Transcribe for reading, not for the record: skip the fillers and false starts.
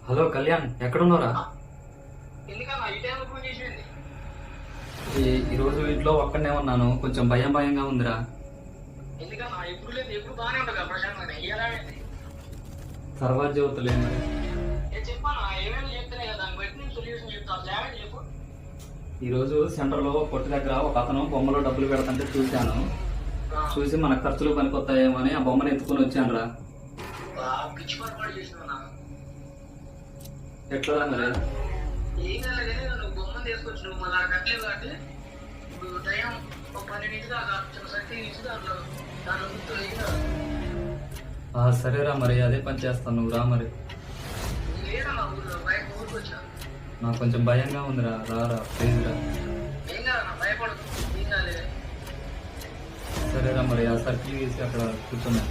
Hello Kalyan, ఎక్కడున్నారా? ఈరోజు ఇంట్లో ఒక్కడనే ఉన్నాను, కొంచెం భయంగా ఉందిరా. తర్వాత చెబుతలే మరి. ఈరోజు సెంటర్ లో కొట్టు దగ్గర ఒక అతను బొమ్మలో డబ్బులు పెడతంటే చూశాను. చూసి మన ఖర్చులు పనికొస్తాయేమో అని ఆ బొమ్మను ఎత్తుకుని వచ్చాను రా. ఎట్లా మరి? సరేరా మరి, అదే పని చేస్తాను, నువ్వు రా మరి. నాకు కొంచెం భయంగా ఉందిరా, రారా ప్లీజ్ రా. సరేరా మరి, ఆ సర్కిల్ తీసి అక్కడ కూర్చున్నా.